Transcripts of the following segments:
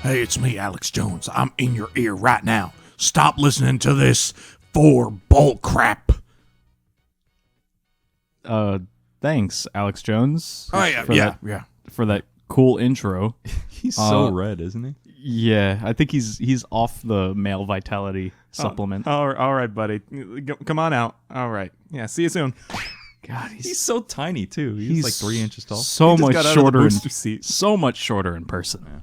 Hey, it's me, Alex Jones. I'm in your ear right now. Stop listening to this bull crap. Thanks, Alex Jones. Oh, yeah. For that cool intro. He's so red, isn't he? Yeah, I think he's off the male vitality supplement. All right, buddy. Come on out. All right. Yeah, see you soon. God, He's so tiny too. He's like 3 inches tall. So He just much got out of the shorter. booster seat. So much shorter in person. Yeah.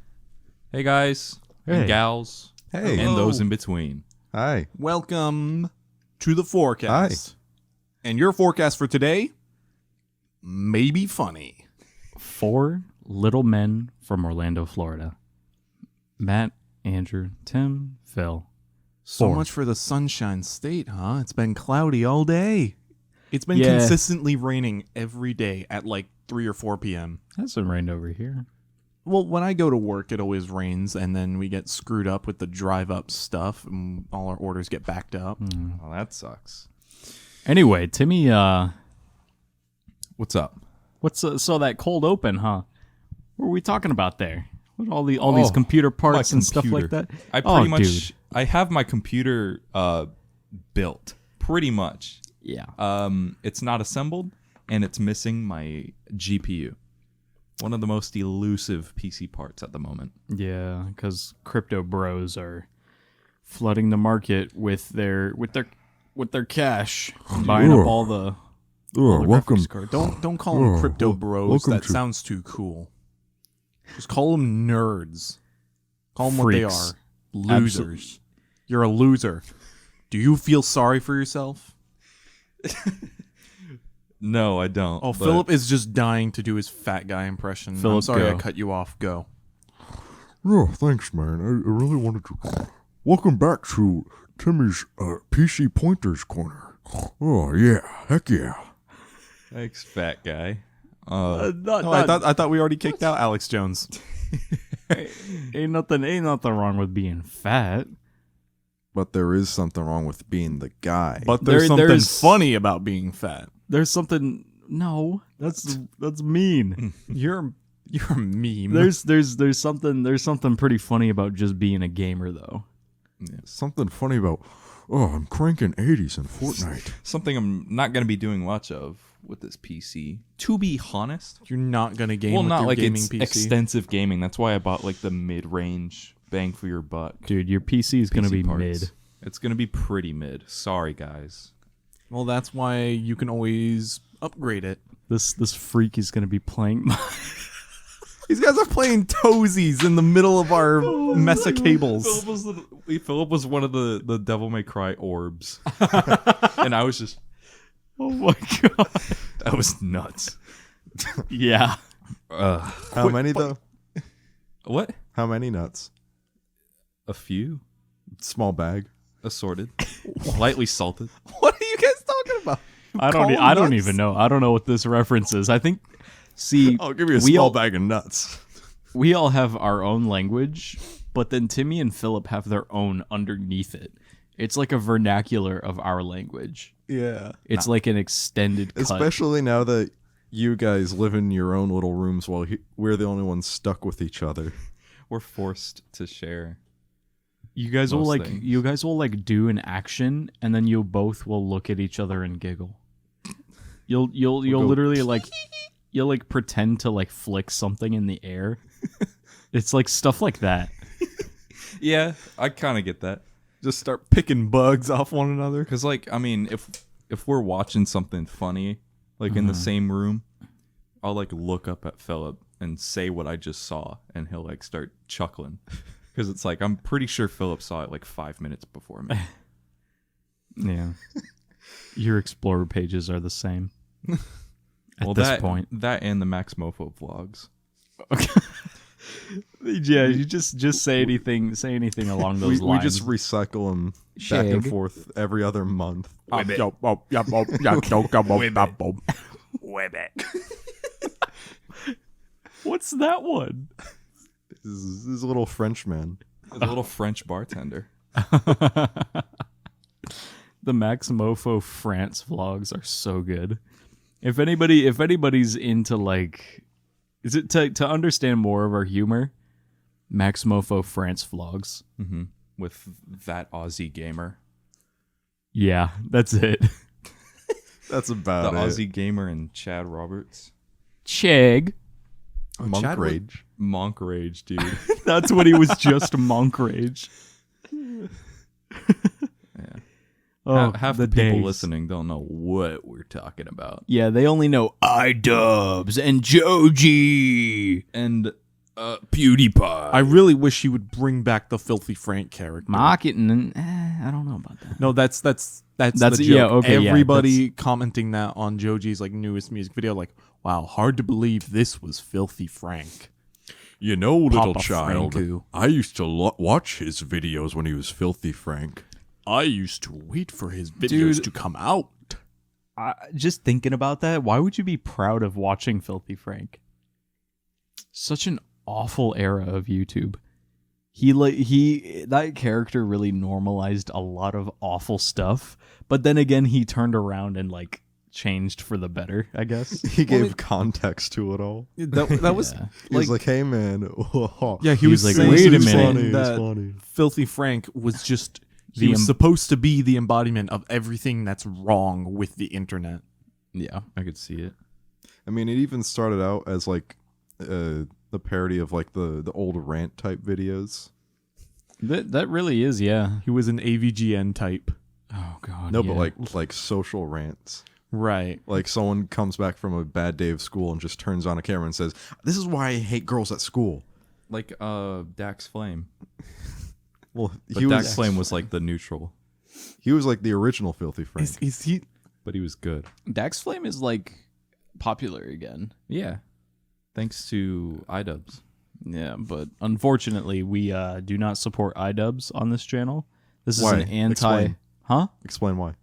Hey guys, Hey. and gals, Hey. and those in between. Hi. Welcome to the forecast. And your forecast for today may be funny. 4 little men from Orlando, Florida. Matt, Andrew, Tim, Phil. So 4. much for the Sunshine State, huh? It's been cloudy all day. It's been Yeah. consistently raining every day at like 3 or 4 p.m. Hasn't rained over here. Well, when I go to work, it always rains, and then we get screwed up with the drive-up stuff, and all our orders get backed up. Oh, that sucks. Anyway, Timmy, What's up? what's so that cold open, huh? What were we talking about there? What all these computer parts and stuff like that? I pretty much Dude. I have my computer built pretty much. Yeah. It's not assembled, and it's missing my GPU. One of the most elusive PC parts at the moment. Yeah, because crypto bros are flooding the market with their cash, buying up all the Welcome. graphics cards. Don't call them crypto bros. welcome That to- sounds too cool. Just call them nerds. Call them what they Freaks. are. Losers. You're a loser. Do you feel sorry for yourself? No, I don't. Oh, but Philip is just dying to do his fat guy impression. I'm Philip, sorry go. I cut you off. Go. Oh, thanks, man. I really wanted to. Welcome back to Timmy's PC Pointers Corner. Oh, yeah. Heck yeah. Thanks, fat guy. I thought we already kicked out Alex Jones. Ain't nothing wrong with being fat. But there is something wrong with being the guy. But there's something there's- funny about being fat. There's something. No, that's mean. You're a meme. There's something pretty funny about just being a gamer though. something funny about, I'm cranking 80s in Fortnite. Something I'm not going to be doing much of with this PC. To be honest, You're not gonna game well, with not your like gaming it's PC. extensive gaming. That's why I bought like the mid-range bang for your buck. Dude, your PC is gonna PC be parts. mid. It's going to be pretty mid. Sorry, guys. Well, that's why you can always upgrade it. This freak is gonna be playing. These guys are playing toesies in the middle of our mess of cables. Philip was one of the Devil May Cry orbs. And I was just, Oh my god. that was nuts. Yeah. How many, though? What? How many nuts? A few. Small bag. Assorted. Lightly salted. What are you guys talking about? I Call don't nuts? even know. I don't know what this reference is. I think. See, I'll give you a we small all- bag of nuts. we all have our own language, but then Timmy and Philip have their own underneath it. It's like a vernacular of our language. Yeah. It's like an extended cut. Especially now that you guys live in your own little rooms while we're the only ones stuck with each other. We're forced to share. You guys will most like things. you guys will like do an action, and then you both will look at each other and giggle. You'll go- literally like you'll like pretend to like flick something in the air. It's like stuff like that. Yeah, I kind of get that. Just start picking bugs off one another. Because, like, I mean, if we're watching something funny, like in the same room, I'll, like, look up at Philip and say what I just saw, and he'll, like, start chuckling. Because it's like, I'm pretty sure Philip saw it, like, 5 minutes before me. Yeah. Your Explorer pages are the same. At Well, this point. That and the Max Mofo vlogs. Yeah, you just say anything along those We lines. just recycle them back Shag. and forth every other month. What's that one? This is a little Frenchman. The little French bartender. The Max Mofo France vlogs are so good. If anybody's into like Is it to understand more of our humor? Maximofo France vlogs. Mm-hmm. With that Aussie gamer. Yeah, that's it. That's The about it. Aussie gamer and Chad Roberts. Chegg. Monk Chad would- Rage. Monk Rage, dude. That's what he was, just monk rage. Yeah. Oh, Half the people days. listening don't know what we're talking about. Yeah, they only know iDubbbz and Joji. And PewDiePie. I really wish he would bring back the Filthy Frank character. Marketing, I don't know about that. No, that's the joke. yeah, okay, yeah, Everybody commenting that on Joji's like newest music video, like, wow, hard to believe this was Filthy Frank. You know, little Papa child, Franku. I used to watch his videos when he was Filthy Frank. I used to wait for his videos Dude. to come out. Just thinking about that, why would you be proud of watching Filthy Frank? Such an awful era of YouTube. That character really normalized a lot of awful stuff, but then again he turned around and like changed for the better, I guess. He gave context to it all. That was Yeah. He was like, hey, man. yeah. He He was was like, saying wait a it's minute. funny, it's that funny. Filthy Frank was just he was em- supposed to be the embodiment of everything that's wrong with the internet. Yeah. I could see it. I mean, it even started out as like the parody of like the old rant type videos. That really is, yeah. He was an AVGN type. Oh god. No, yeah. but like social rants. Right. Like someone comes back from a bad day of school and just turns on a camera and says, "This is why I hate girls at school." Like Dax Flame. Well, But Dax Flame was like the neutral. he was like the original Filthy Frank. Is he? But he was good. Dax Flame is like popular again. Yeah. Thanks to iDubbbz. Yeah, but unfortunately we do not support iDubbbz on this channel. This is Why? an anti Explain. Huh? Explain why.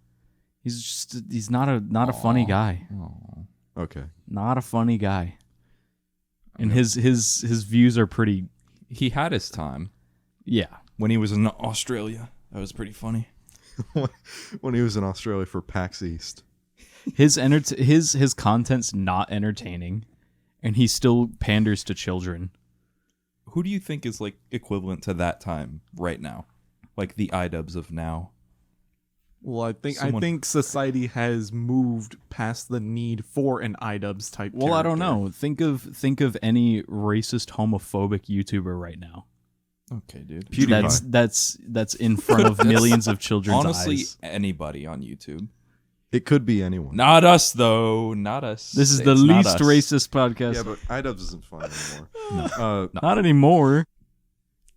He's not a funny guy. Okay. Not a funny guy. And his views are pretty He had his time yeah. when he was in Australia. That was pretty funny. When he was in Australia for PAX East. His content's not entertaining and he still panders to children. Who do you think is like equivalent to that time right now? Like the iDubbbz of now? Well, I Someone- think society has moved past the need for an iDubbbz type. Well, I don't character. know. Think of any racist homophobic YouTuber right now. Okay, dude. PewDiePie. That's in front of millions of children's Honestly, eyes. anybody on YouTube. It could be anyone. Not us, though. Not us. This is the It's not least us. racist podcast. Yeah, but iDubbbz isn't fun anymore. Not anymore.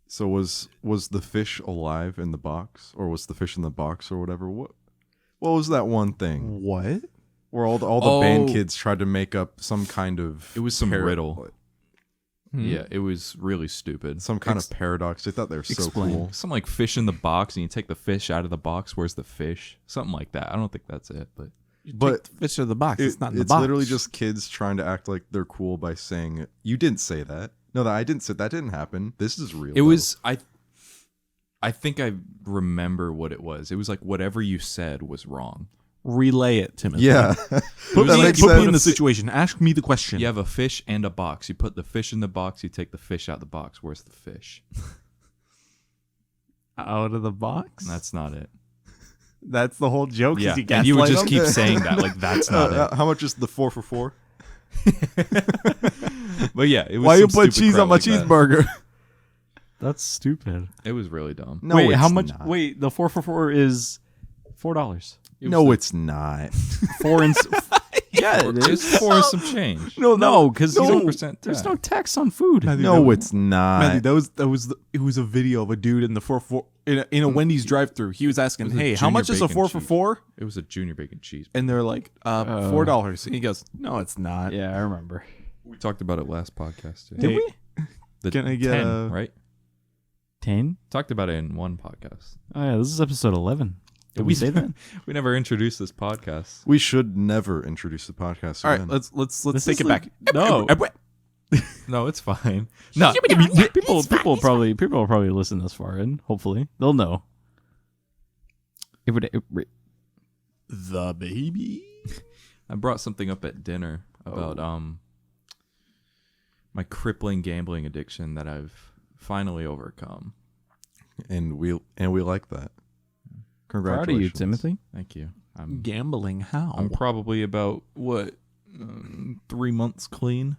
So was the fish alive in the box, or was the fish in the box, or whatever? What was that one thing What? where all the band Oh. kids tried to make up some kind of It was some riddle. Hmm. Yeah, it was really stupid. some kind of paradox? They thought they were so Explain. cool. Some like fish in the box, and you take the fish out of the box. Where's the fish? Something like that. I don't think that's it, but But Fish of the box. It's not in the it's box. literally just kids trying to act like they're cool by saying, "You didn't say that." No, that I didn't say that. Didn't happen. This is real. it was. I think I remember what it was. It was like whatever you said was wrong. relay it, Timothy. Yeah, Put, that me, makes put me in the sense. situation. Ask me the question. You have a fish and a box. You put the fish in the box. You take the fish out of the box. Where's the fish? Out of the box. That's not it. That's the whole joke. Yeah, You and you would gaslight just them? keep saying that. Like that's not it. How much is the 4 for 4? But yeah, it was. Why you some put stupid cheese crap on my like that. cheeseburger? That's stupid. It was really dumb. No, wait, it's how much? not. Wait, the 4 for 4 is $4. No, it's not. 4 and yeah, it is. It's for some change. No, because No. there's 100% no tax on food. Matthew, No, it's not. Matthew, it was a video of a dude in the 4 in a Wendy's drive-through. He was asking, It was a "Hey, how junior much is a bacon 4 for cheese. 4?" It was a junior bacon cheese. And they're like, $4. And he goes, "No, it's not." Yeah, I remember. We talked about it last podcast. Too. Did we? The Can I get 10, a- right? 10? Talked about it in one podcast. Oh yeah, this is episode 11. Did we say that? We never introduced this podcast. We should never introduce the podcast All right, again. let's This take is it like- back. No. No, it's fine. No, People will probably listen this far in. Hopefully, they'll know. The baby. I brought something up at dinner about my crippling gambling addiction that I've finally overcome. And we like that. Congratulations. Proud of you, Timothy. Thank you. I'm Gambling how? I'm probably about 3 months clean.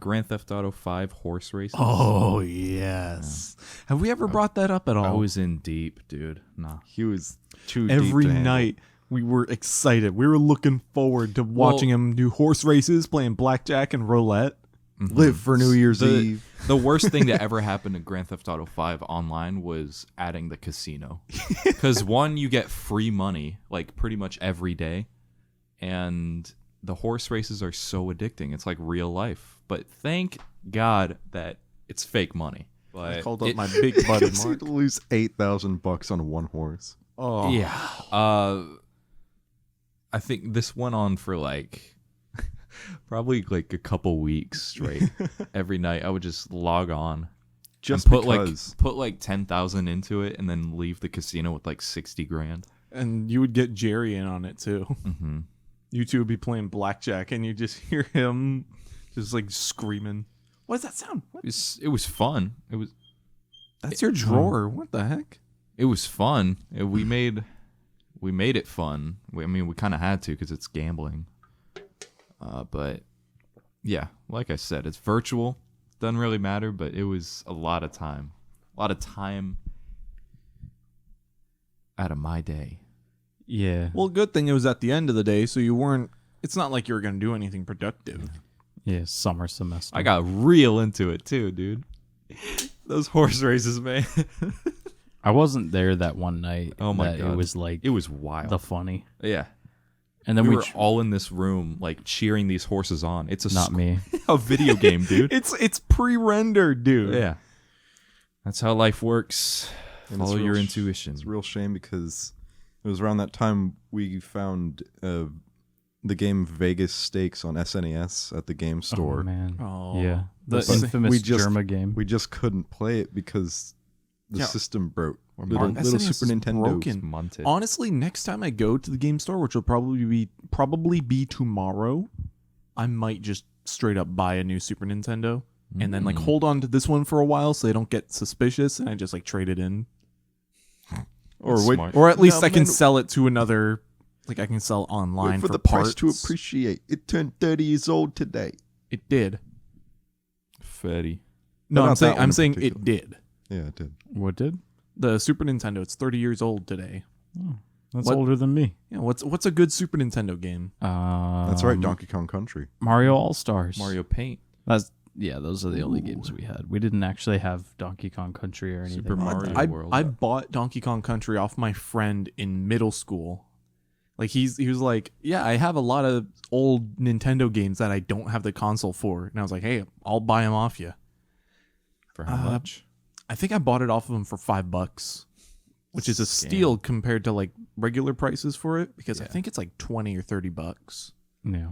Grand Theft Auto 5 horse races. Oh, yes. Have we ever brought that up at all? I was in deep, dude. Nah. He was too deep Every to handle. night we were excited. We were looking forward to watching him do horse races, playing blackjack and roulette. Live for New Year's The- Eve. The worst thing that ever happened in Grand Theft Auto 5 online was adding the casino. Because one, you get free money like pretty much every day, and the horse races are so addicting. It's like real life. But thank God that it's fake money. But I called up my big buddy It's Mark. to lose $8,000 on one horse. Oh, yeah, I think this went on for like probably like a couple weeks straight. Every night I would just log on, Just and because. put like 10,000 into it, and then leave the casino with like 60 grand. And you would get Jerry in on it too. Mm-hmm. You two would be playing blackjack, and you just hear him just like screaming. What does that sound? What? It was fun. That's your drawer. What the heck? It was fun. We made it fun. I mean, we kind of had to because it's gambling. But yeah, like I said, it's virtual. Doesn't really matter, but it was a lot of time. A lot of time out of my day. Yeah. Well, good thing it was at the end of the day, so you weren't. It's not like you were going to do anything productive. Yeah, summer semester. I got real into it too, dude. Those horse races, man. I wasn't there that one night. Oh my that God. It was like It was wild. the funny. Yeah. And then we we were all in this room, like cheering these horses on. It's not me. a video game, dude. It's pre-rendered, dude. Yeah. That's how life works. And it's Follow your real intuition. It's a real shame because it was around that time we found the game Vegas Stakes on SNES at the game store. Oh man. Oh. Yeah. The But infamous we just- Germa game. We just couldn't play it because the Yeah. system broke. Or Little, Our little SNES Super is Nintendo. broken. Munted. Honestly, next time I go to the game store, which will probably be tomorrow, I might just straight up buy a new Super Nintendo and then like hold on to this one for a while so they don't get suspicious, and I just like trade it in, Or wait, Smart. or at least No, I can man. sell it to another. Like I can sell online wait for the parts. price to appreciate. It turned 30 years old today. It did. Fatty. No, But I'm not saying that one in it particular. did. Yeah, it did. What did? The Super Nintendo, it's 30 years old today. That's What? older than me. Yeah, what's a good Super Nintendo game? That's right, Donkey Kong Country. Mario All Stars. Mario Paint. Those are the only games we had. We didn't actually have Donkey Kong Country or anything. Super like Mario that. World. I bought Donkey Kong Country off my friend in middle school. Like he was like, yeah, I have a lot of old Nintendo games that I don't have the console for, and I was like, hey, I'll buy them off you. For how much? I think I bought it off of him for $5, which is a steal compared to like regular prices for it, because I think it's like $20 or $30. Yeah.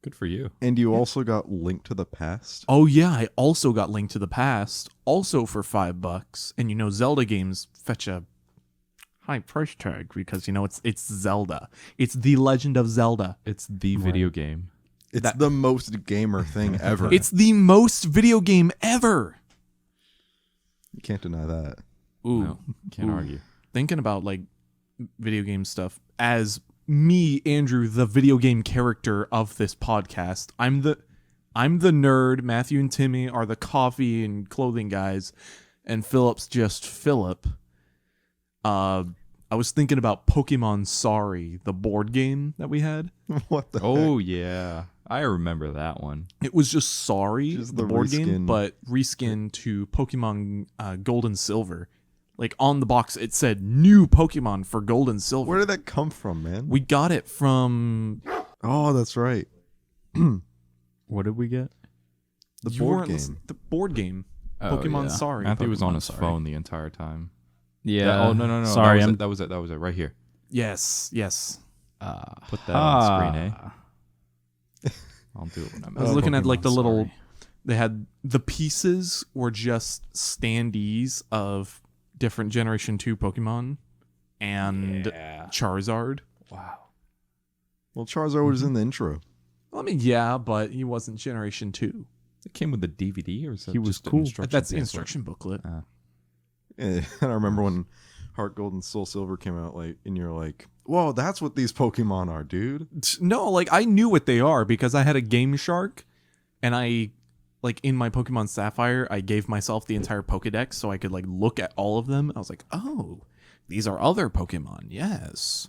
Good for you. And you also got Link to the Past. Oh yeah, I also got Link to the Past, also for $5. And you know, Zelda games fetch a high price tag because you know it's Zelda. It's the Legend of Zelda. It's the video game. It's the most gamer thing ever. It's the most video game ever. You can't deny that. Ooh, No, can't argue. thinking about like video game stuff as me, Andrew, the video game character of this podcast. I'm the nerd. Matthew and Timmy are the coffee and clothing guys, and Philip's just Philip. I was thinking about Pokemon Sorry, the board game that we had. What the Oh yeah, I remember that one. It was just Sorry, Just the the board game, reskin. but reskinned to Pokemon Gold and Silver. Like on the box, it said new Pokemon for Gold and Silver. Where did that come from, man? We got it from Oh, that's right. What did we get? The you board weren't game. the board game. Oh, Pokemon yeah. Sorry. Matthew was on Pokemon his Sorry. phone the entire time. Yeah. Oh no. Sorry, that was it. That was it. Right here. Yes. Put that on screen, eh? I'll do it when I'm. I was looking at like the Pokemon little. Sorry. They had the pieces were just standees of different Generation 2 Pokemon and Charizard. Well, Charizard was in the intro. Well, I mean, yeah, but he wasn't Generation 2. It came with a DVD, or is that He was just an cool. instruction That's the pamphlet? instruction booklet. And I remember when Heart Gold and Soul Silver came out, like, and you're like, "Whoa, that's what these Pokemon are, dude." No, like I knew what they are because I had a Game Shark, and I, like in my Pokemon Sapphire, I gave myself the entire Pokedex so I could like look at all of them. I was like, oh, these are other Pokemon. Yes.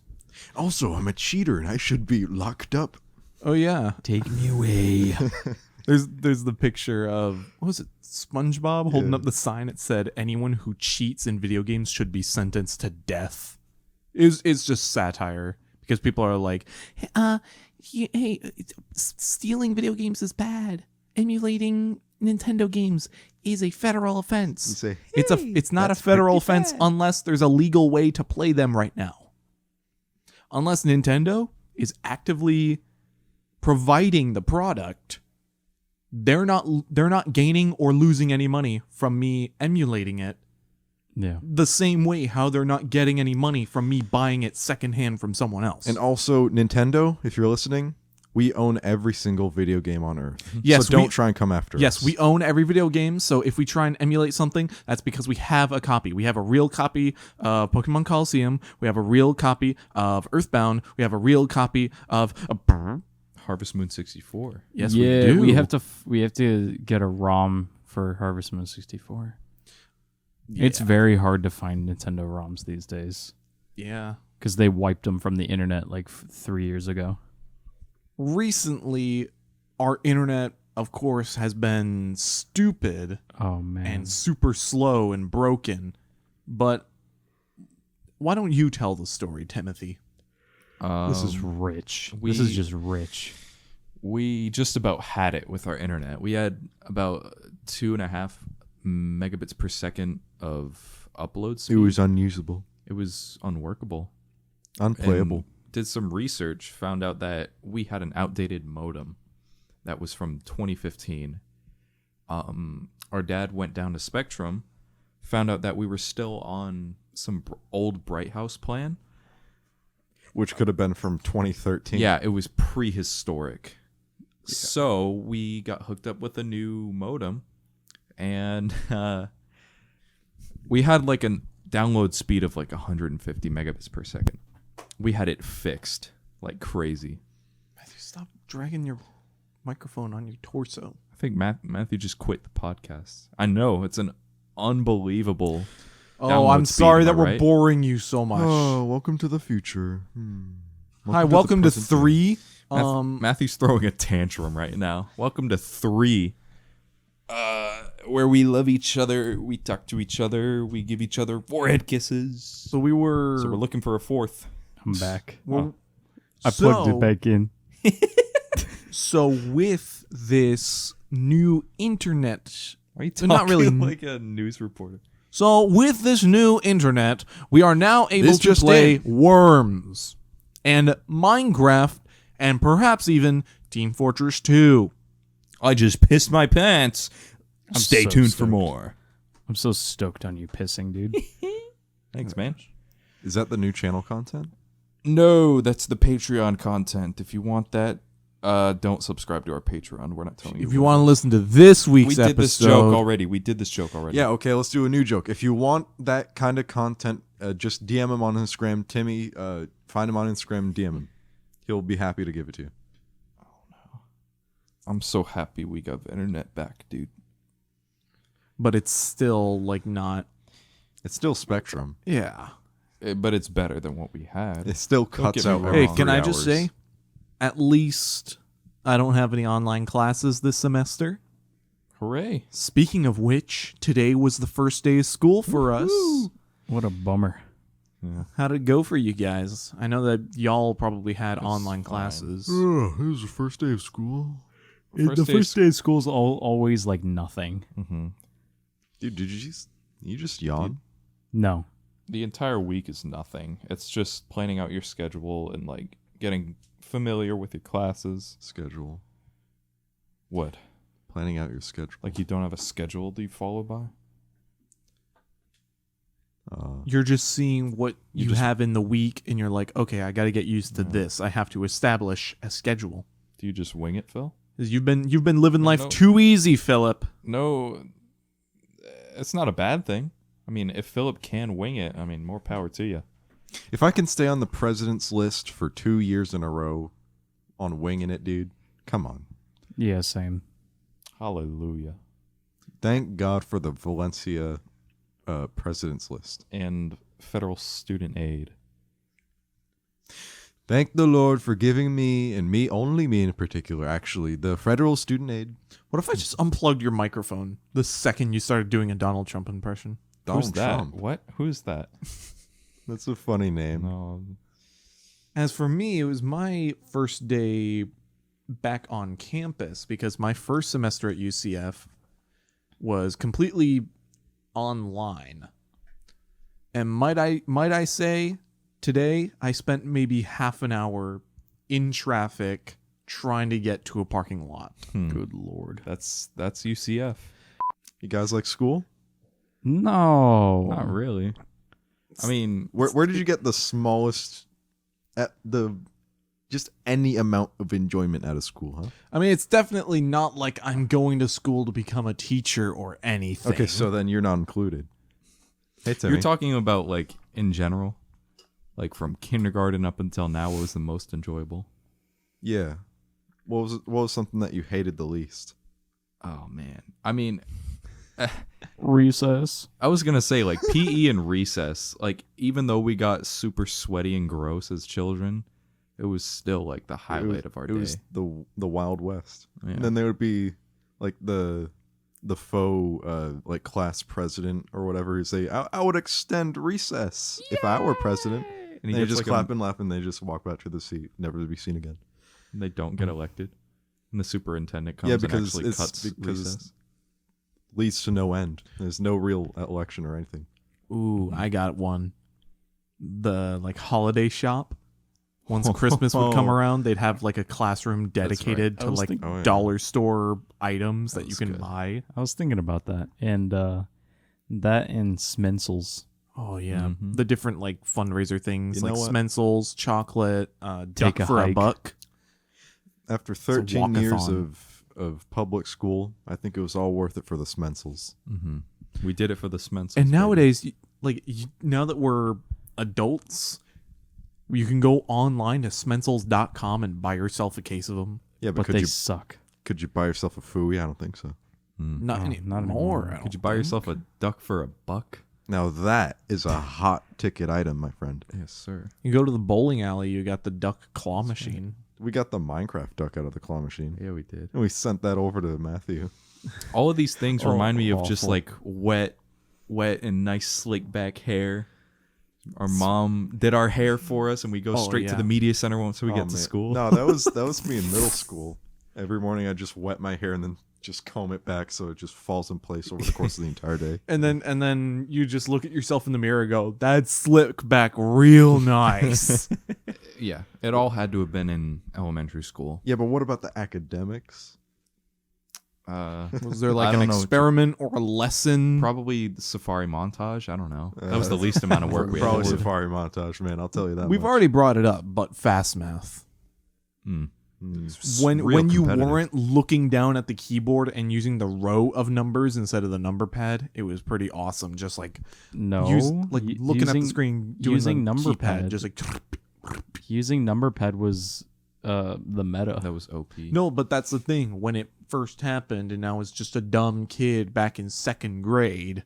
Also, I'm a cheater and I should be locked up. Oh yeah. Take me away. There's the picture of, what was it, SpongeBob holding up the sign. It said, anyone who cheats in video games should be sentenced to death. It's just satire because people are like, hey, stealing video games is bad. Emulating Nintendo games is a federal offense. You say, It's not a that's federal pretty offense bad. unless there's a legal way to play them right now. Unless Nintendo is actively providing the product, they're not gaining or losing any money from me emulating it. Yeah. The same way how they're not getting any money from me buying it secondhand from someone else. And also, Nintendo, if you're listening, we own every single video game on Earth. Yes, so don't we- try and come after us. Yes, we own every video game, so if we try and emulate something, that's because we have a copy. We have a real copy of Pokemon Coliseum. We have a real copy of Earthbound. We have a real copy of... Harvest Moon 64. Yes, yeah, we do. we have to get a ROM for Harvest Moon 64. Yeah. It's very hard to find Nintendo ROMs these days Yeah. because they wiped them from the internet like 3 years ago. Recently, our internet, of course, has been stupid Oh man. and super slow and broken. But why don't you tell the story, Timothy? This is rich. This is just rich. We just about had it with our internet. We had about 2.5 megabits per second of upload speed. It was unusable, It was unworkable. unplayable. And did some research, found out that we had an outdated modem that was from 2015. Our dad went down to Spectrum, found out that we were still on some old Bright House plan. Which could have been from 2013. Yeah, it was prehistoric. So we got hooked up with a new modem, and we had like a download speed of like 150 megabits per second. We had it fixed like crazy. Matthew, stop dragging your microphone on your torso. I think Matthew just quit the podcast. I know, it's an unbelievable Oh, download I'm speed, sorry am I that we're right? boring you so much. Oh, welcome to the future. Hi, welcome to the present 3. Matthew's throwing a tantrum right now. Welcome to 3. Where we love each other, we talk to each other, we give each other forehead kisses. So we're So we're looking for a 4th. I'm back. Well, I plugged it back in. So with this new internet, Why are you So talking not really- like a news reporter? so with this new internet, we are now able This to just play in. Worms and Minecraft and perhaps even Team Fortress 2. I just pissed my pants. Stay so tuned for stoked. more. I'm so stoked on you pissing, dude. Thanks, man. Is that the new channel content? No, that's the Patreon content. If you want that, don't subscribe to our Patreon. We're not telling you. If you want to listen to this week's we did episode, this joke already. We did this joke already. Yeah, okay, let's do a new joke. If you want that kind of content, just DM him on Instagram. Timmy, find him on Instagram, DM him. He'll be happy to give it to you. I'm so happy we got the internet back, dude. but it's still like not. It's still Spectrum. Yeah. But it's better than what we had. It still get cuts me out. wrong. every Hey, can 3 I just hours. say, at least I don't have any online classes this semester. Hooray. Speaking of which, today was the first day of school for us. What a bummer. How did it go for you guys? I know that y'all probably had was online fine. classes. Oh, it was the first day of school. The first day of school is always like nothing. Mm-hmm. Dude, did you just yawn? No. The entire week is nothing. It's just planning out your schedule and like getting familiar with your classes. Schedule. What? Planning out your schedule. Like you don't have a schedule to follow by? You're just seeing what you just- have in the week, and you're like, okay, I got to get used to this. I have to establish a schedule. Do you just wing it, Phil? You've been living life No. too easy, Philip. No, it's not a bad thing. I mean, if Philip can wing it, I mean, more power to you. If I can stay on the president's list for 2 years in a row on winging it, dude, come on. Yeah, same. Hallelujah. Thank God for the Valencia president's list. And federal student aid. Thank the Lord for giving me, and me, only me in particular, actually, the federal student aid. What if I just unplugged your microphone the second you started doing a Donald Trump impression? Donald Who's that? Trump. What? Who's that? That's a funny name. No. As for me, it was my first day back on campus because my first semester at UCF was completely online. And might I say, today I spent maybe half an hour in traffic trying to get to a parking lot. Good lord. That's UCF. You guys like school? No. Not really. I mean, Where did you get the smallest, just any amount of enjoyment out of school, huh? I mean, it's definitely not like I'm going to school to become a teacher or anything. Okay, so then you're not included. Hey, Timmy. you're talking about like in general, like from kindergarten up until now. What was the most enjoyable? Yeah. What was something that you hated the least? Oh man, I mean, Recess. I was gonna say like PE and recess. Like even though we got super sweaty and gross as children, it was still like the highlight of our day. It was the Wild West. Yeah. And then there would be like the faux like class president or whatever who say, I would extend recess if I were president. And And he they gets just like clap and laugh and they just walk back to the seat, never to be seen again. they don't get elected, and the superintendent comes Yeah, and because actually it's cuts recess. leads to no end. There's no real election or anything. Ooh, I got one. The like holiday shop. Once Christmas would come around, they'd have like a classroom dedicated I to was like thinking- Oh, yeah. dollar store items that you was can good. buy. I was thinking about that. And that and Smensel's. Oh yeah, Mhm. the different like fundraiser things You like know what? Smensel's, chocolate, Take duck a for a hike. buck. After 13 years walkathon. of public school, I think it was all worth it for the Smensels. Mm-hmm. We did it for the Smensels. And baby. nowadays, now that we're adults, you can go online to smensels.com and buy yourself a case of them. Yeah, but But they suck. could you buy yourself a Fooey? I don't think so. Not Oh, anymore. not anymore. I don't Could you buy think. yourself a duck for a buck? Now that is a hot ticket item, my friend. Yes, sir. You go to the bowling alley, you got the duck claw machine. We got the Minecraft duck out of the claw machine. Yeah, we did. And we sent that over to Matthew. All of these things remind me of just awful. like wet and nice slick back hair. Our mom did our hair for us, and we go Oh, straight to yeah. the media center once we Oh, get to man. school. No, that was me in middle school. Every morning I just wet my hair and then just comb it back so it just falls in place over the course of the entire day. And then you just look at yourself in the mirror and go, that slick back real nice. Yeah, it all had to have been in elementary school. Yeah, but what about the academics? Was there I like an don't know. experiment or a lesson? Probably the safari montage. I don't know. That was the least amount of work we had Probably to do. Safari montage, man. I'll tell you that. We've much. already brought it up, but fast math. Mm. When Real you competitive. weren't looking down at the keyboard and using the row of numbers instead of the number pad, it was pretty awesome. Just like No. looking at the screen, doing using the number keypad, pad. just like Using number pad was the meta. That was OP. no. But that's the thing. When it first happened, and I was just a dumb kid back in second grade.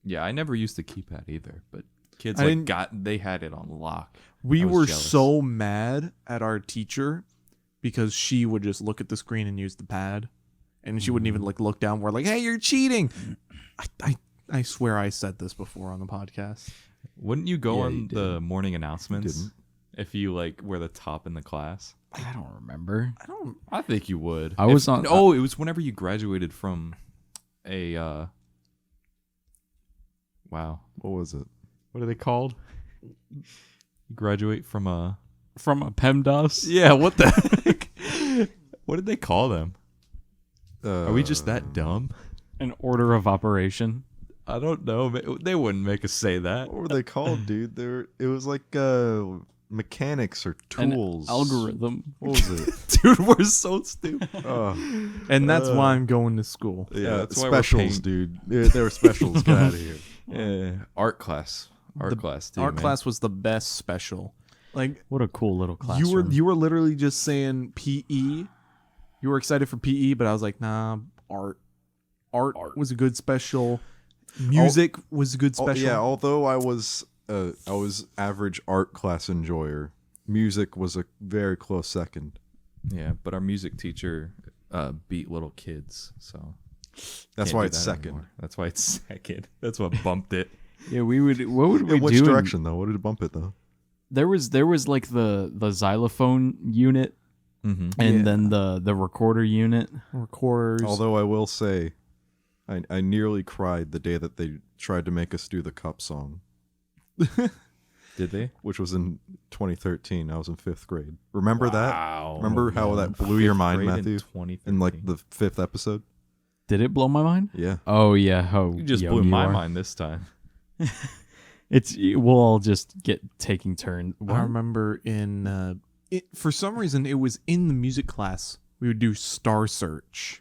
Yeah, I never used the keypad either, but kids I didn't- they had it on lock. We I was were jealous. so mad at our teacher because she would just look at the screen and use the pad, and she wouldn't even like look down. We're like, "Hey, you're cheating!" I swear I said this before on the podcast. Wouldn't you go Yeah, on you did. the morning announcements didn't. if you like were the top in the class? I don't remember. I think you would. I was on- Oh, it was whenever you graduated from a. Wow, What was it? what are they called? You graduate from a. From a PEMDAS. Yeah, what the heck? What did they call them? Are Are we just that dumb? An order of operation. I don't know. They wouldn't make us say that. What were they called, dude? It was like mechanics or An tools. algorithm. What was it? Dude, we're so stupid. And that's why I'm going to school. Yeah, that's why we're specials, paying- dude. They were specials. Get out of here. Yeah, art class. Art class, too, Art man. class was the best special. Like What a cool little class. you were literally just saying PE. You were excited for PE, but I was like, nah, art. Art was a good special. Music was a good special. Yeah, although I was average art class enjoyer, music was a very close second. Yeah, but our music teacher beat little kids, so That's can't why do it's that second. anymore. That's why it's second. That's what bumped it. Yeah, we would. What would we In which do? direction though? What did it bump it though? There was like the xylophone unit, Mm-hmm. and then the recorder unit. Recorders. Although I will say, I nearly cried the day that they tried to make us do the cup song, Did they? which was in 2013. I was in 5th grade. Remember that? Wow. Remember how that blew your mind, Matthew? In like the 5th episode? Did it blow my mind? Yeah. Oh yeah. Oh, You just yo, blew my are. mind this time. We'll all just get taking turns. I remember in for some reason it was in the music class. We would do Star Search.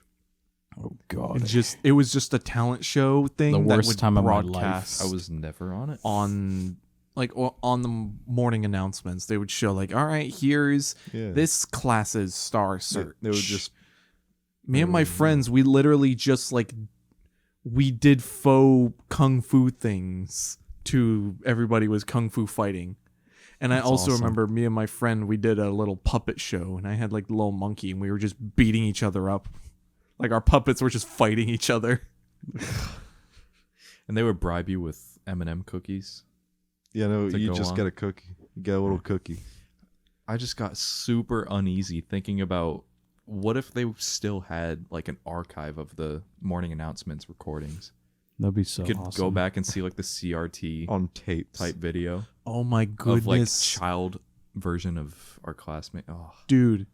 Oh god. It was just a talent show thing. The that worst would time of my life. broadcast I was never on it. on the morning announcements. They would show like, all right, here's Yeah. this class's Star Search. They would just Me and my friends, we literally just like we did faux kung fu things to everybody was kung fu fighting. And I also awesome. remember me and my friend, we did a little puppet show, and I had like the little monkey, and we were just beating each other up. Like our puppets were just fighting each other. And they would bribe you with M&M cookies. no, to you go just on. get a cookie. You get a little cookie. I just got super uneasy thinking about what if they still had like an archive of the morning announcements recordings. That'd be so You could awesome. go back and see like the CRT On tapes. type video Oh my of like goodness. child version of our classmate. Oh, Dude.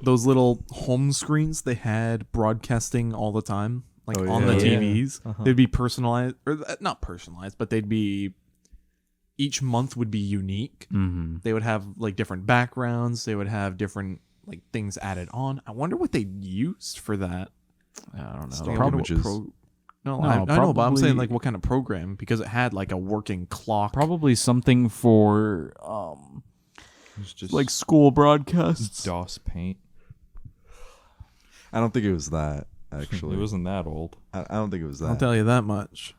Those little home screens they had broadcasting all the time, like Oh, on yeah. the Yeah. TVs. Uh-huh. They'd be personalized, or not personalized, but they'd be, each month would be unique. Mm-hmm. They would have like different backgrounds. They would have different like things added on. I wonder what they used for that. I don't know. Stock Probably, images. No, No, I know, but I'm probably- saying like what kind of program, because it had like a working clock. probably something for it's just like school broadcasts. DOS paint. I don't think it was that, actually. It wasn't that old. I don't think it was I'll that. tell you that much.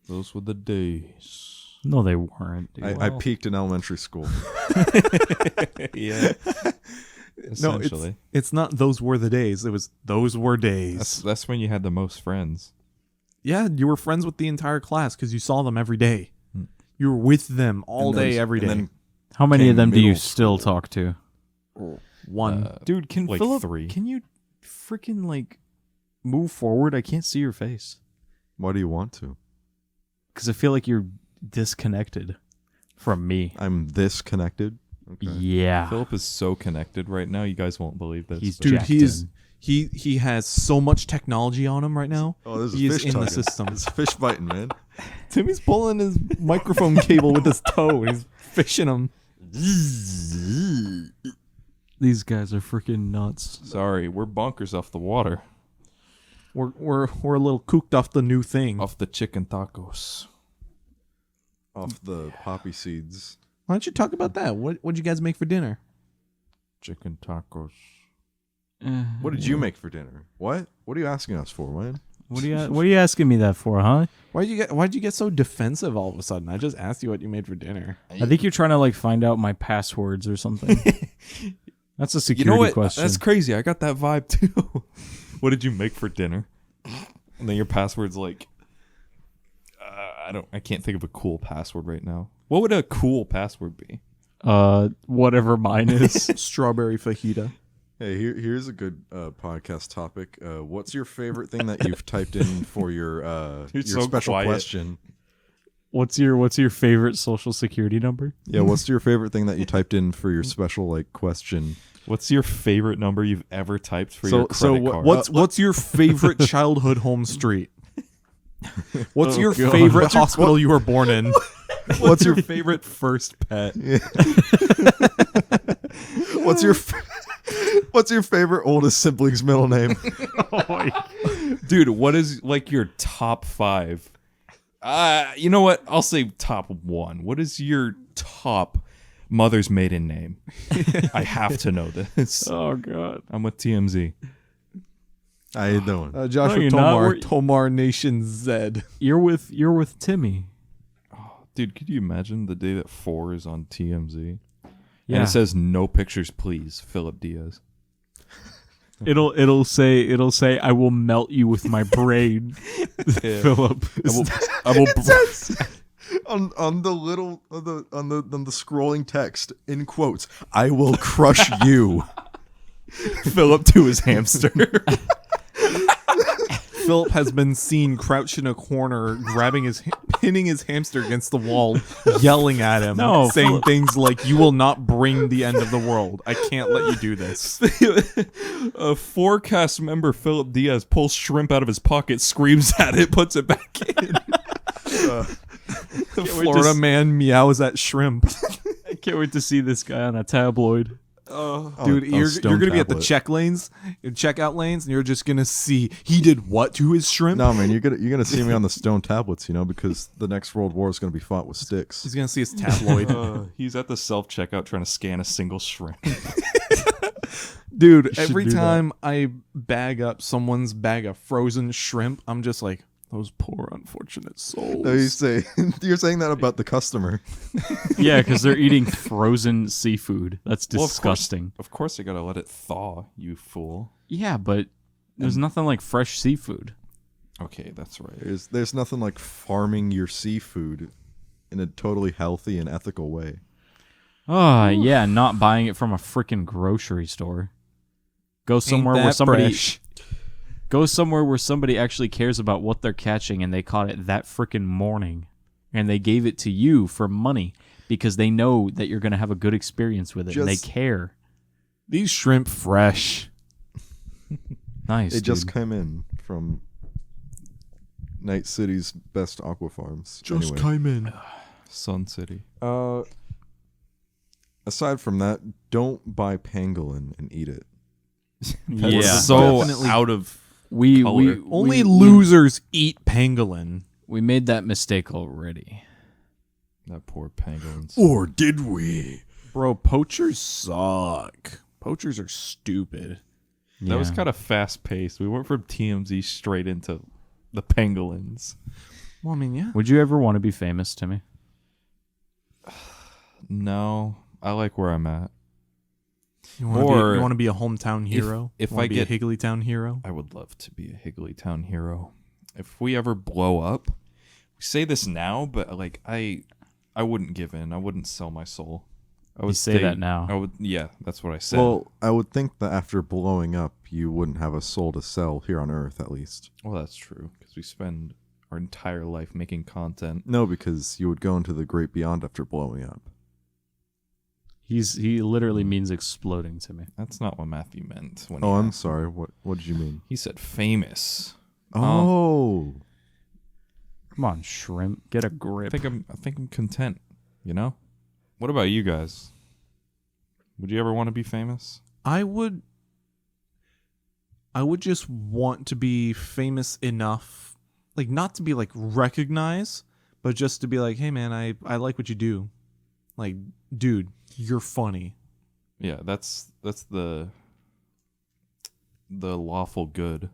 Those were the days. No, they weren't. Dude. I peaked in elementary school. Yeah. No, Essentially. it's not those were the days. It was those were days. That's when you had the most friends. Yeah, you were friends with the entire class because you saw them every day. You were with them all And day, those- every day. and then How many came of them do you middle still talk to? One. Dude, can like Philip? 3. Can you freaking like move forward? I can't see your face why do you want to? because I feel like you're disconnected from me. I'm this connected. Okay. Yeah, Philip is so connected right now. You guys won't believe this. He's but- Dude, jacked he is. in. He has so much technology on him right now. Oh, this is He is fish in the tugging. system. It's fish biting, man. Timmy's pulling his microphone cable with his toe. He's fishing him. These guys are freaking nuts. Sorry, we're bonkers off the water. We're a little cooked off the new thing. Off the chicken tacos. Off the poppy seeds. Why don't you talk about that? What'd you guys make for dinner? Chicken tacos. What did you make for dinner? What? What are you asking us for, man? What are you asking me that for, huh? Why'd you get so defensive all of a sudden? I just asked you what you made for dinner. I think you're trying to like find out my passwords or something. That's a security You know what? question. That's crazy. I got that vibe too. What did you make for dinner? And then your password's like, I can't think of a cool password right now. What would a cool password be? Whatever mine is. Strawberry fajita. Hey, here's a good podcast topic. What's your favorite thing that you've typed in for your You're so special quiet. question? What's your favorite social security number? Yeah, what's your favorite thing that you typed in for your special like question? What's your favorite number you've ever typed for your credit card? What's your favorite childhood home street? What's Oh, your God. favorite hospital you were born in? What's your favorite first pet? What's your favorite oldest sibling's middle name? Dude, what is like your top 5? You know what? I'll say top 1. What is your top mother's maiden name? I have to know this. Oh god. I'm with TMZ. How you doing? Joshua No, you're not. Tomar, We're- Tomar Nation Z. You're with Timmy. Dude, could you imagine the day that 4 is on TMZ? Yeah. And it says no pictures, please, Philip Diaz. It'll say I will melt you with my brain, Philip. I will on the little on the scrolling text in quotes, I will crush you. Philip to his hamster. Philip has been seen crouched in a corner, pinning his hamster against the wall, yelling at him, No, saying Philip. things like, "You will not bring the end of the world. I can't let you do this." A fourcast member, Philip Diaz, pulls shrimp out of his pocket, screams at it, puts it back in. Florida man meows at shrimp. I can't wait to see this guy on a tabloid. Dude, you're stone gonna be at the tablet. checkout lanes, and you're just gonna see he did what to his shrimp. No, man, you're gonna see me on the stone tablets, because the next world war is gonna be fought with sticks. He's gonna see his tabloid. He's at the self-checkout trying to scan a single shrimp. Dude, should every do that. time I bag up someone's bag of frozen shrimp, I'm just like, those poor unfortunate souls. No, you're saying that about the customer. Yeah, because they're eating frozen seafood. That's Well, disgusting. Of course you gotta let it thaw, you fool. Yeah, but there's nothing like fresh seafood. Okay, that's right. There's nothing like farming your seafood in a totally healthy and ethical way. Oh, yeah, not buying it from a freaking grocery store. Go somewhere where somebody go somewhere where somebody actually cares about what they're catching, and they caught it that freaking morning, and they gave it to you for money because they know that you're going to have a good experience with it, and they Just- care. These shrimp fresh. Nice. It just dude. came in from Night City's best aqua farms. Anyway, came in. Sun City. aside from that, don't buy pangolin and eat it. yeah. So Definitely- out of we color. Only losers eat pangolin. we made that mistake already. that poor pangolins. Or did we? Bro, poachers suck. Poachers are stupid. That was Yeah. kind of fast paced. We went from TMZ straight into the pangolins. Well, I mean, yeah. Would you ever want to be famous, Timmy? No, I like where I'm at. You Or want to be a hometown hero? if You wanna I be get- a Higglytown hero. I would love to be a Higglytown hero. If we ever blow up, we say this now, but like I wouldn't give in. I wouldn't sell my soul. I would say that now. I would. Yeah, that's what I said. Well, I would think that after blowing up, you wouldn't have a soul to sell here on Earth, at least. Well, that's true because we spend our entire life making content. No, because you would go into the great beyond after blowing up. He literally means exploding to me. That's not what Matthew meant. When Oh, he I'm asked. sorry. What did you mean? He said famous. Oh, Come on, shrimp, get a I grip. think I'm content. You know. What about you guys? Would you ever want to be famous? I would just want to be famous enough, like not to be like recognized, but just to be like, hey man, I like what you do. Like, dude, you're funny. Yeah, that's the lawful good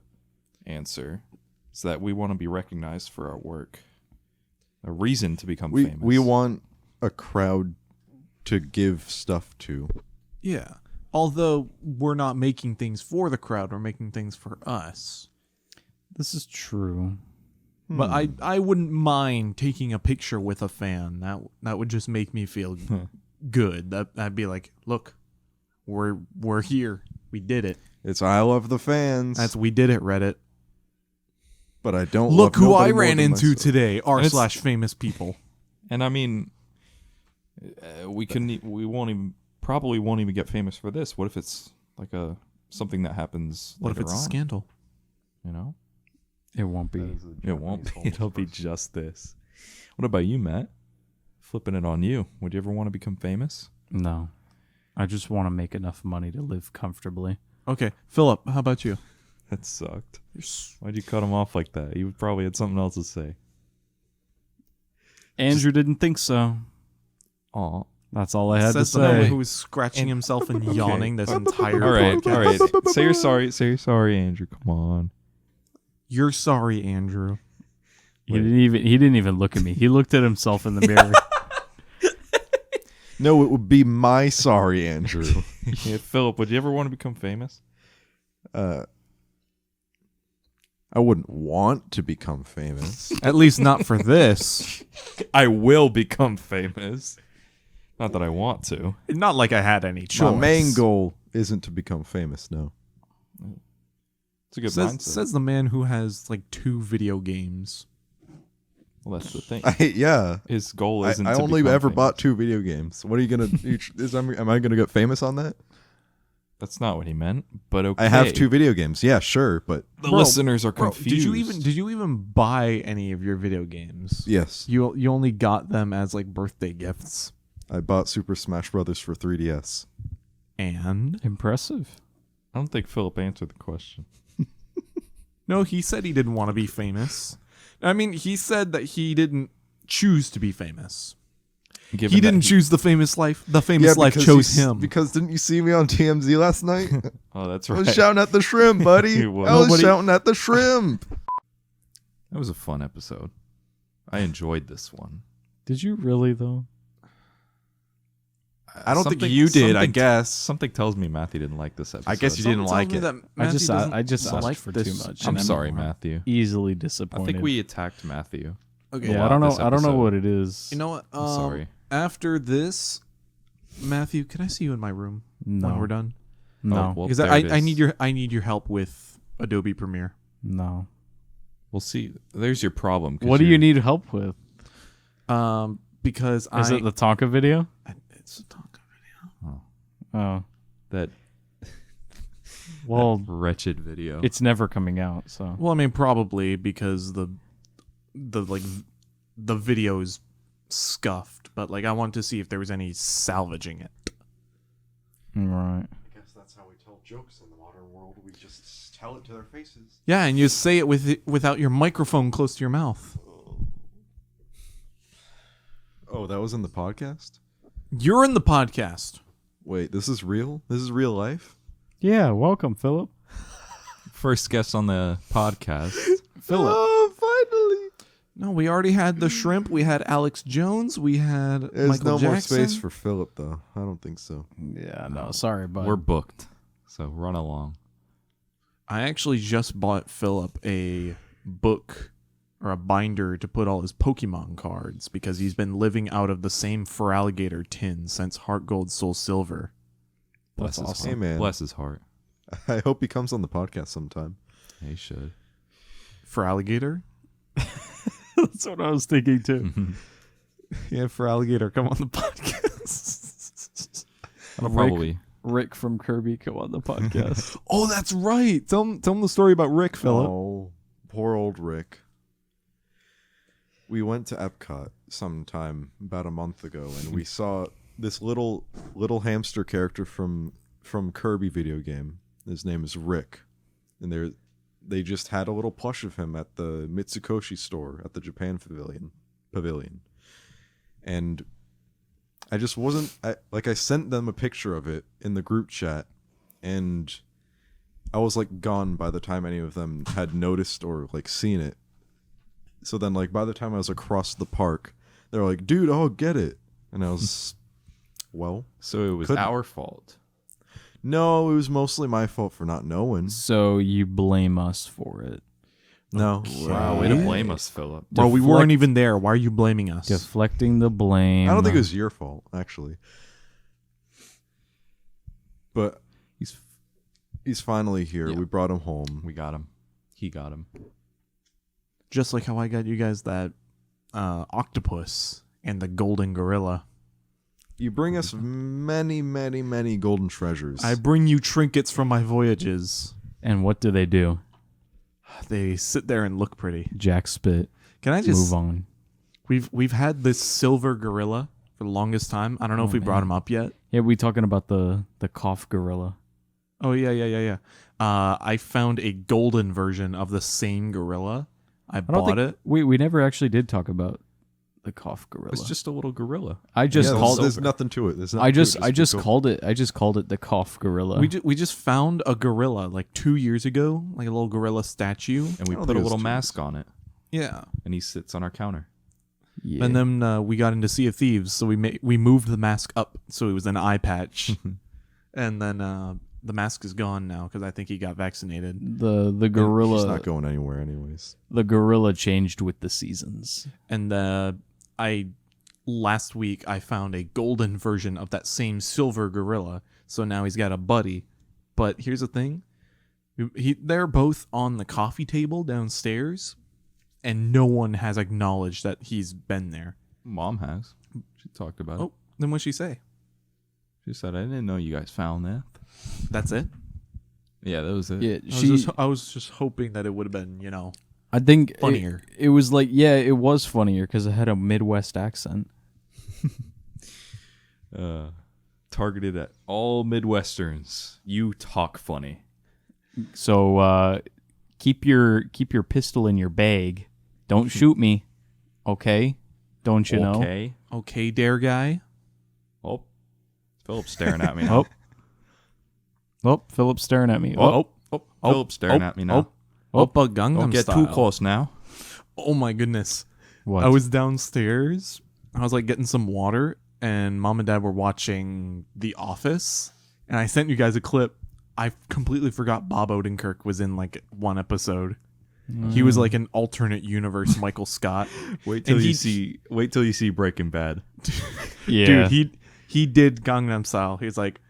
answer. Is that we want to be recognized for our work. A reason to become famous. we want a crowd to give stuff to. Yeah. Although we're not making things for the crowd, we're making things for us. This is true. But I wouldn't mind taking a picture with a fan. That would just make me feel good. That'd be like, look, we're here. We did it. It's I love the fans. We did it, Reddit. But I don't Look love who nobody I more ran than into myself. today. it's- R/famous people. And I mean, we probably won't even get famous for this. What if it's like something that happens? What if later it's a on, scandal? You know, It won't be. it won't be. It'll be just this. What about you, Matt? Flipping it on you. Would you ever want to become famous? No. I just want to make enough money to live comfortably. Okay, Philip, how about you? That sucked. Why'd you cut him off like that? You probably had something else to say. Andrew didn't think so. Aw. That's all I had to Says the man say. who was scratching himself and yawning this entire All right, podcast. all right. Say you're sorry. Say you're sorry, Andrew. Come on. You're sorry, Andrew. He didn't even look at me. He looked at himself in the mirror. No, it would be my sorry, Andrew. Yeah, Philip, would you ever want to become famous? I wouldn't want to become famous. At least not for this. I will become famous. Not that I want to. Not like I had any choice. My main goal isn't to become famous, no. It's a good says, mindset. says the man who has like 2 video games. Well, that's the thing. Yeah. His goal isn't I to only become ever famous. bought 2 video games. What are you going to... Am I going to get famous on that? That's not what he meant, but okay. I have 2 video games. Yeah, sure, but... The listeners are Bro, confused. did you even buy any of your video games? Yes. You only got them as like birthday gifts. I bought Super Smash Brothers for 3DS. And Impressive. I don't think Philip answered the question. no, he said he didn't want to be famous. I mean, he said that he didn't choose to be famous. Given He that didn't choose the famous life. The famous life because chose you him. Because didn't you see me on TMZ last night? Oh, that's I right. was shouting at the shrimp, buddy. You was. I was Nobody- shouting at the shrimp. That was a fun episode. I enjoyed this one. Did you really, though? I don't think Something- you did, I something- guess. Something tells me Matthew didn't like this episode. I guess you didn't like it. I just asked for too much. I'm and sorry, Matthew. Easily I disappointed. think we attacked Matthew. Okay. Yeah, lot I don't know. this I don't know episode. what it is. You know what? I'm sorry. After this, Matthew, can I see you in my room No. when we're done? No. Oh, well, Because there it I is. need your help with Adobe Premiere. No. We'll see. There's your problem. 'cause What do you you're- need help with? Because Is it the Tonka video? it's a Tonka Oh. That Well, wretched video. it's never coming out, so. Well, I mean, probably because the video is scuffed, but like I want to see if there was any salvaging it. Right. I guess that's how we tell jokes in the modern world. We just tell it to their faces. Yeah, and you say it without your microphone close to your mouth. Oh, that was in the podcast? You're in the podcast. Wait, this is real? This is real life? Yeah, welcome, Philip. First guest on the podcast. Philip. Oh, finally. No, we already had the shrimp. We had Alex Jones. We had There's Michael no Jackson. more space for Philip, though. I don't think so. Yeah, no, sorry, but We're booked, so run along. I actually just bought Philip a book or a binder to put all his Pokemon cards because he's been living out of the same Feraligatr tin since Heart Gold, Soul Silver. Bless his Hey, heart. man. Bless his heart. I hope he comes on the podcast sometime. He should. Feraligatr? that's what I was thinking too. Yeah, Feraligatr, come on the podcast. I'll probably. Rick from Kirby come on the podcast. Oh, that's right. Tell him the story about Rick, Philip. Oh, poor old Rick. We went to Epcot sometime about a month ago, and we saw this little hamster character from Kirby video game. His name is Rick, and they just had a little plush of him at the Mitsukoshi store at the Japan pavilion, and I just wasn't I sent them a picture of it in the group chat, and I was like gone by the time any of them had noticed or like seen it. So then, like, by the time I was across the park, they were like, dude, I'll get it. And I was, well, So it was Couldn't. our fault. no, it was mostly my fault for not knowing. So you blame us for it. No. Wow, way to blame us, Philip. Bro, we weren't even there. Why are you blaming us? Deflecting the blame. I don't think it was your fault, actually. But he's finally here. Yeah. We brought him home. We got him. He got him. Just like how I got you guys that octopus and the golden gorilla. You bring us many, many, many golden treasures. I bring you trinkets from my voyages. And what do? They sit there and look pretty. Jack spit. Can I just Move on. We've had this silver gorilla for the longest time. I don't know if we brought him up yet. Yeah, we talking about the cough gorilla. Oh yeah. I found a golden version of the same gorilla. I bought it. We never actually did talk about the cough gorilla. It's just a little gorilla. I just called There's it. nothing to it. I just called it the cough gorilla. We just found a gorilla like 2 years ago, like a little gorilla statue. And we I don't put a think it was little two mask on it. Yeah. And he sits on our counter. Yeah. And then we got into Sea of Thieves, so we moved the mask up so it was an eye patch. And then the mask is gone now because I think he got vaccinated. the He's gorilla not going anywhere anyways. the gorilla changed with the seasons. And last week I found a golden version of that same silver gorilla. So now he's got a buddy. But here's the thing. They're both on the coffee table downstairs, and no one has acknowledged that he's been there. Mom has. She talked about it. Oh, then what'd she say? She said, I didn't know you guys found that. That's it? Yeah, that was it. Yeah, I was just hoping that it would have been, I think funnier. It was like, yeah, it was funnier because it had a Midwest accent. Targeted at all Midwesterns. You talk funny. So keep your pistol in your bag. Don't shoot me, okay? Don't you know? Okay. Okay, dare guy. Oh, Philip's staring at me now. Oh, Philip's staring at me. Philip's staring at me now. Oppa Gangnam Don't get Style. too close now. Oh my goodness. What? I was downstairs. I was like getting some water, and Mom and Dad were watching The Office. And I sent you guys a clip. I completely forgot Bob Odenkirk was in like one episode. He was like an alternate universe Michael Scott. Wait till And you see Breaking Bad. Yeah. Dude, he did Gangnam Style. He was like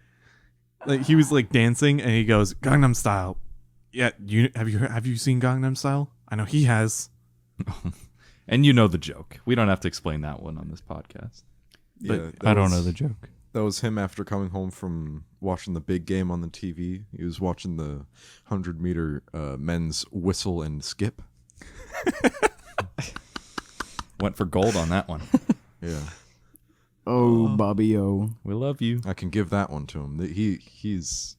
he was like dancing, and he goes Gangnam Style. Yeah, have you seen Gangnam Style? I know he has. And you know the joke. We don't have to explain that one on this podcast. Yeah, I don't know the joke. That was him after coming home from watching the big game on the TV. He was watching the 100-meter men's whistle and skip. Went for gold on that one. Yeah, Oh, Bobby O. We love you. I can give that one to him. He's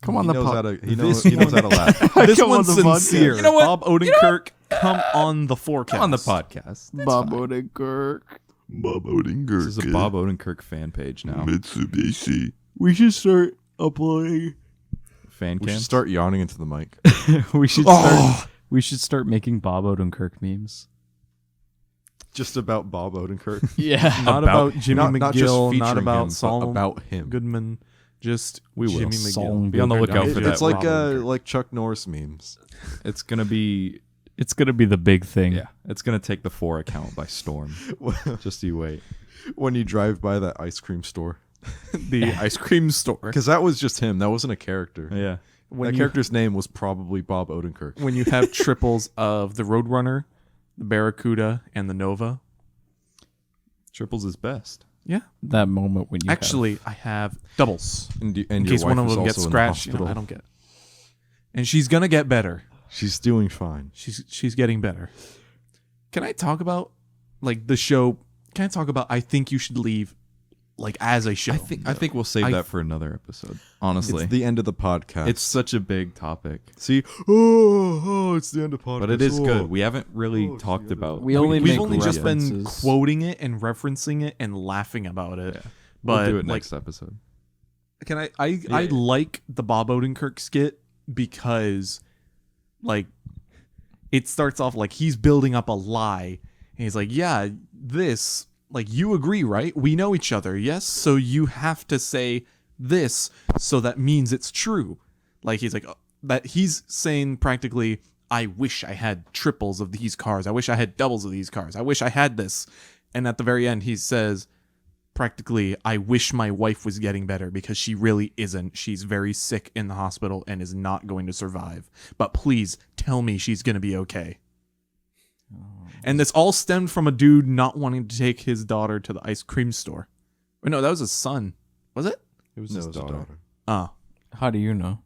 Come on, he the knows pod. how to he knows how to laugh. This Come on one's the podcast. sincere. You know what? Bob Odenkirk, come on the forecast. On the podcast. That's Bob fine. Odenkirk. Bob Odenkirk. This is a Bob Odenkirk fan page now. Mitsubishi. We should start uploading. Fan We should cam. start yawning into the mic. We should start making Bob Odenkirk memes. Just about Bob Odenkirk. Yeah. Not about Jimmy not just McGill, featuring not about him, but Solomon about him. Goodman, just We will. Jimmy Solomon McGill. Be on the lookout for that. It's like Bob Odenkirk. like Chuck Norris memes. It's gonna be It's going to be the big thing. yeah. It's gonna take the 4 account by storm. Just you wait. When you drive by that ice cream store, the ice cream store. because that was just him. That wasn't a character. Yeah. When That you, character's name was probably Bob Odenkirk. when you have triples of the Roadrunner, the Barracuda, and the Nova. Triples is best. Yeah. That moment when you Actually, I have doubles. And In your case wife one of was them gets also in the scratched, hospital. I don't get it. And she's gonna get better. She's doing fine. She's getting better. Can I talk about like the show? Can I talk about I Think You Should Leave, like as a show? I think we'll save I- that for another episode. Honestly. It's the end of the podcast. It's such a big topic. See, it's the end of podcast. But it is Oh. good. We haven't really talked about We only We've make only just been references. quoting it and referencing it and laughing about it. Yeah. But we'll do it like, next episode. can I like the Bob Odenkirk skit because like it starts off like he's building up a lie and he's like, yeah, this, like, you agree, right? We know each other, yes? So you have to say this, so that means it's true. Like, he's like, that he's saying practically, I wish I had triples of these cars. I wish I had doubles of these cars. I wish I had this. And at the very end, he says, practically, I wish my wife was getting better because she really isn't. She's very sick in the hospital and is not going to survive. But please tell me she's going to be okay. And this all stemmed from a dude not wanting to take his daughter to the ice cream store. Or no, that was his son. Was it? It was No, his it's a daughter. Oh. How do you know?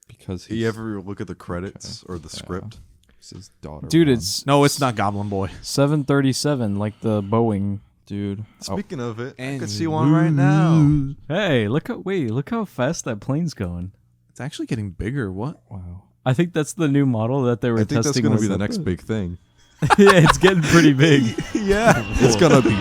Because You ever look at the credits or the script? It's his daughter. Dude, Ron. It's not Goblin Boy. 737, like the Boeing dude. Speaking of it, I And could see one right now. Hey, look how fast that plane's going. It's actually getting bigger. What? Wow. I think that's the new model that they were I think testing. that's going to was be the at next big thing. Yeah, it's getting pretty big. Yeah, it's going to be